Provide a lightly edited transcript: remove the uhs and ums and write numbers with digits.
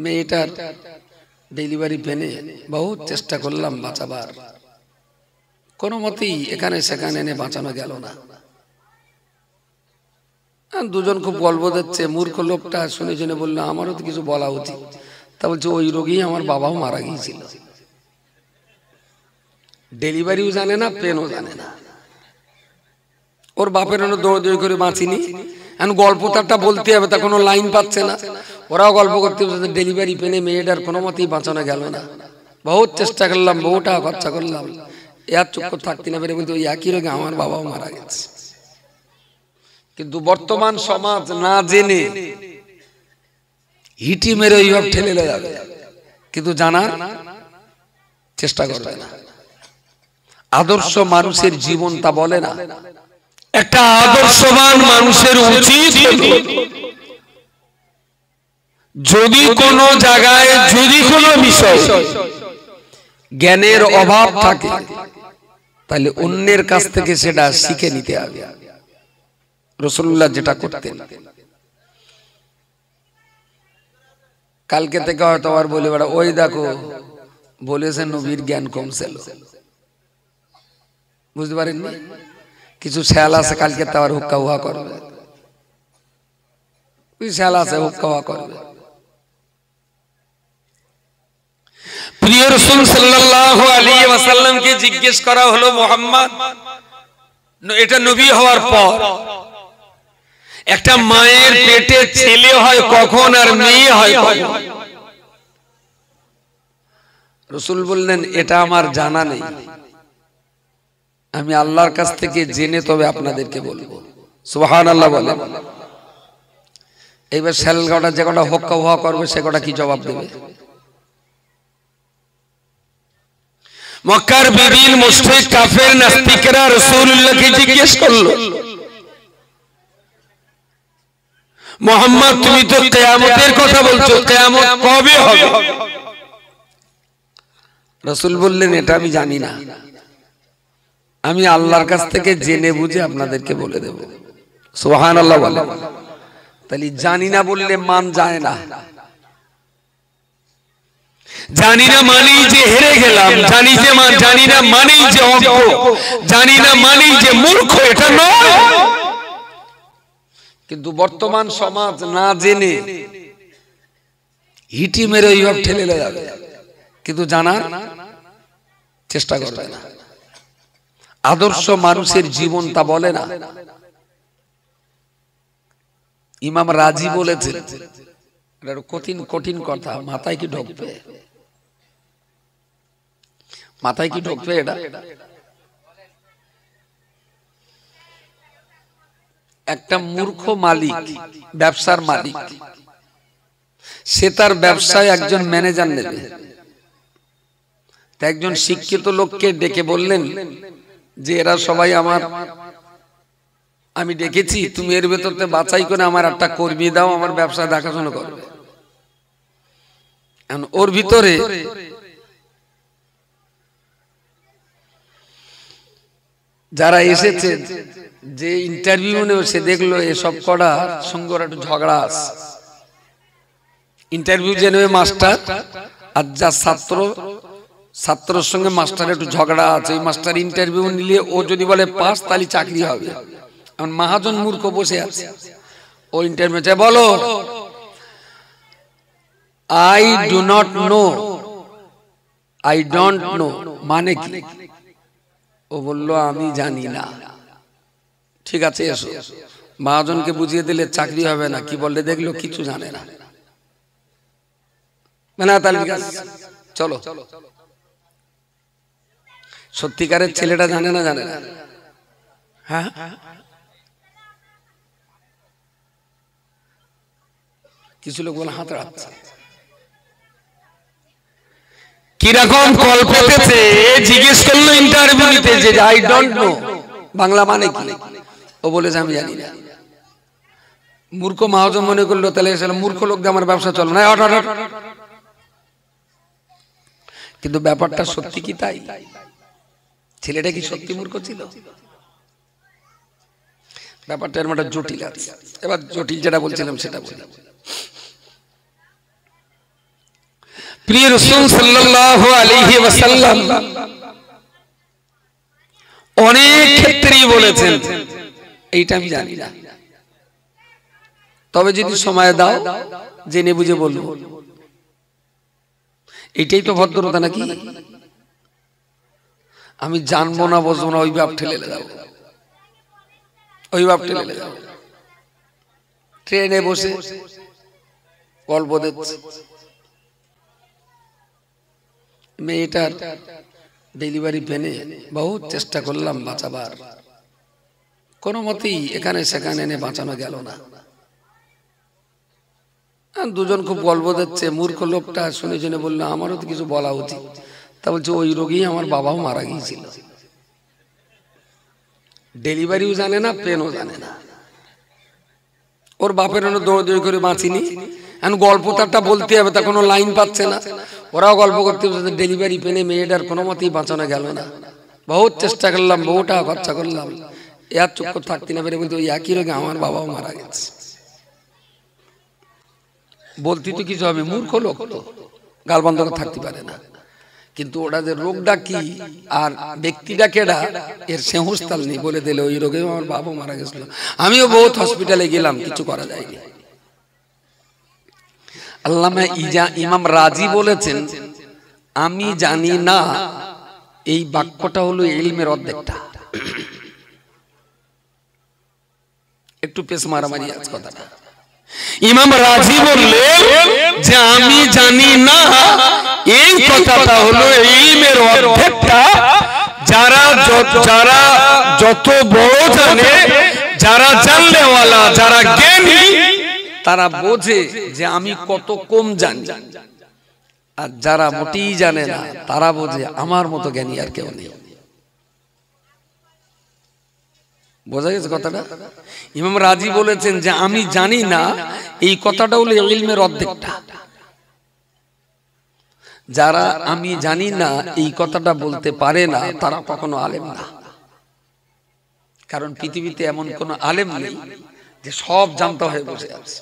মেয়েটার ডেলিভারি পেনে বহুত চেষ্টা করলাম বাঁচাবার, কোনো মতেই এখানে সেখানে এনে বাঁচানো গেল না। দুজন খুব গল্প দিচ্ছে, মূর্খ লোকটা শুনে শুনে বললো আমারও তো কিছু বলা উচিত। তা বলছে ওই রোগেই আমার বাবাও মারা গিয়েছিল, ডেলিভারিও জানে না, পেনও জানে না। ওর বাপের দৌড়দৌড়ি করে বাঁচিনি, এখন গল্প তারটা বলতে হবে, তা কোনো লাইন পাচ্ছে না। ওরাও গল্প করতে বলছে ডেলিভারি পেনে মেয়েটার কোনো মতেই বাঁচানো গেল না, বহুত চেষ্টা করলাম, বহু টাকা খরচা করলাম, এর চক্ষু থাকতে না পেরে বলতে ওই একই রোগে আমার বাবাও মারা গেছে। কিন্তু বর্তমান সমাজ না জেনে হিটি মেরে ওইভাবে ঠেলে যাবে, কিন্তু জানার চেষ্টা করবে না। আদর্শ মানুষের জীবন তা বলে না। একটা আদর্শবান মানুষের উচিত যদি কোনো জায়গায়, যদি কোনো বিষয় জ্ঞানের অভাব থাকে, তাহলে অন্যের কাছ থেকে সেটা শিখে নিতে হবে। রাসূলুল্লাহ যেটা করতেন, কালকে থেকে হয়তো আবার বলে বেড়া ওই দেখো বলেছেন নবীর জ্ঞান কম ছিল, বুঝতে পারেননি? কিছু শেয়াল আছে কালকে তো আবার হুক্কা হুয়া করবে, ওই শেয়াল আছে হুক্কা হুয়া করবে। প্রিয় রাসূল সাল্লাল্লাহু আলাইহি ওয়াসাল্লামকে জিজ্ঞেস করা হলো মুহাম্মদ, এটা নবী হওয়ার পর একটা মায়ের পেটে ছেলে হয় কখন আর মেয়ে হয় কখন? রাসূল বললেন এটা আমার জানা নেই, আমি আল্লাহর কাছ থেকে জেনে তবে আপনাদেরকে বলবো। সুবহানাল্লাহ বলেন। এইবার ছেলেটা যে কটা হক্কা হুয়া করবে সে কটা কি জবাব দেবে? মক্কার বিভিন্ন মুশরিক কাফের নাস্তিকরা রাসূলুল্লাহকে জিজ্ঞেস করলো, মুহাম্মদ তুমি তো কিয়ামতের কথা বলছো, কিয়ামত কবে হবে? রাসূল বললেন এটা আমি জানি না, আমি আল্লাহর কাছ থেকে জেনে বুঝে আপনাদেরকে বলে দেব। সুবহানাল্লাহ বলেন। তাহলে জানি না বললে মান যায় না। জানি না মানেই যে হেরে গেলাম, জানি না মানেই যে অজ্ঞ, জানি না মানেই যে মূর্খ, এটা নয়। কিন্তু বর্তমান সমাজ না জেনে হিটি মেরে ওইভাবে ঠেলে যাবে, কিন্তু জানার চেষ্টা করবে না। আদর্শ মানুষের জীবন তা বলে না। ইমাম রাজি বলেছেন, এটা কঠিন কঠিন কথা, মাথায় কি ঢুকবে? মাথায় কি ঢুকবে এটা? একটা মূর্খ মালিক, ব্যবসার মালিক, সে তার ব্যবসায় একজন ম্যানেজার নেবে। একজন শিক্ষিত লোককে ডেকে বললেন যে এরা সবাই আমার, আমি ডেকেছি, তুমি এর ভেতরতে বাছাই করে আমার একটা কর্মী দাও, আমার ব্যবসা দেখাশোনা করবে। ওর ভিতরে যারা এসেছে, যে ইন্টারভিউ নেবে, সে দেখলো এসব কটা সঙ্গে একটু ঝগড়া আছে। ইন্টারভিউ যে নেবে মাস্টার, আর যা ছাত্রর সঙ্গে মাস্টার একটু ঝগড়া আছে, ওই মাস্টার ইন্টারভিউ নিলে ও যদি বলে পাস তাহলে চাকরি হবে। এখন মহাজন মূর্খ বসে আছে, ও ইন্টারভিউ চাই, বলো I do not know, I don't know মানে কি? ও বললো আমি জানি না। ঠিক আছে এসো। মহাজনকে বুঝিয়ে দিলে চাকরি হবে না, কি বললে দেখলো কিছু জানে না, না তাহলে চলো। সত্যিকারের ছেলেটা জানে না, জানে না? হ্যাঁ, কিছু লোক বলে হাত রাখছে, কিরকম কল পেতেছে, জিজ্ঞেস করলো ইন্টারভিউ নিতে যে আই ডোন্ট নো বাংলা মানে কি? ও বলেছে আমি জানি না। মূর্খ মহাজন মনে করলো তাহলে মূর্খ লোক দিয়ে আমার ব্যবসা চলো না। কিন্তু ব্যাপারটা সত্যি কি তাই? ছেলেটা কি সত্যি মূর্খ ছিল? ব্যাপারটা এর মধ্যে জটিল আছে। এবার জটিল যেটা বলছিলাম সেটা বলি। প্রিয় রাসূল সাল্লাল্লাহু আলাইহি ওয়াসাল্লাম অনেক ক্ষেত্রেই বলেছেন এইটা আমি জানি না, তবে যদি সময় দাও জেনে বুঝে বলবো। এটাই তো ভদ্রতা নাকি? আমি জানবো না বুঝবো না ওই বাপ ঠেলে যাবো, ওই বাপ ঠেলে যাবো। ট্রেনে বসে গল্প দিচ্ছে, মেয়েটার ডেলিভারি পেনে বহুত চেষ্টা করলাম বাঁচাবার, কোনো মতেই এখানে সেখানে এনে বাঁচানো গেল না। দুজন খুব গল্প দিচ্ছে, মূর্খ লোকটা শুনে শুনে বললো আমারও তো কিছু বলা উচিত। তা বলছে ওই রোগী আমার বাবাও মারা গিয়েছিল, ডেলিভারিও জানে না, পেনও জানে না। ওর বাপের দৌড়দৌড়ি করে বাঁচিনি, এখন গল্প তারটা বলতে হবে, তা কোনো লাইন পাচ্ছে না। ওরাও গল্প করতে বসে, ডেলিভারি পেনে মেয়েটার কোনো মতেই বাঁচানো গেল না, বহুত চেষ্টা করলাম, বহু টাকা খরচা করলাম, এর চুপ করে থাকতে না পেরে বলতে ওই একই রোগে আমার বাবাও মারা গেছে। বলতে তো কিছু হবে, মূর্খ লোক তো গাল বন্ধ করে থাকতে পারে না, কিন্তু ওরা যে রোগটা কি আর ব্যক্তিটা কেডা এর সেহুস্তাল নেই, বলে দিলে ওই রোগে আমার বাবা মারা গেছিল। আমিও বহুত হসপিটালে গেলাম, কিছু করা যায়নি। আল্লামা ইমাম রাজি বলেছেন আমি জানি না, এই বাক্যটা হলো ইলমের অর্ধেকটা। একটু পেশ মারামারি আজ কথাটা। ইমাম রাজি বললেন যে আমি জানি না, এই কথাটা হলো ইলমের অর্ধেকটা। যারা যত বড় জানে, যারা জানলেওয়ালা, যারা জ্ঞানী, তারা বোঝে যে আমি কত কম জানি, আর যারা মোটেই জানে না তারা বোঝে আমার মতো জ্ঞানী আর কেউ নেই। বোঝা গেছে কথাটা? ইমাম রাজি বলেছেন যে আমি জানি না, এই কথাটা হলো ইলমের অর্ধেকটা। যারা আমি জানি না এই কথাটা বলতে পারে না, তারা কখনো আলেম না। কারণ পৃথিবীতে এমন কোন আলেম নেই যে সব জানতে হয়ে বসে আছে।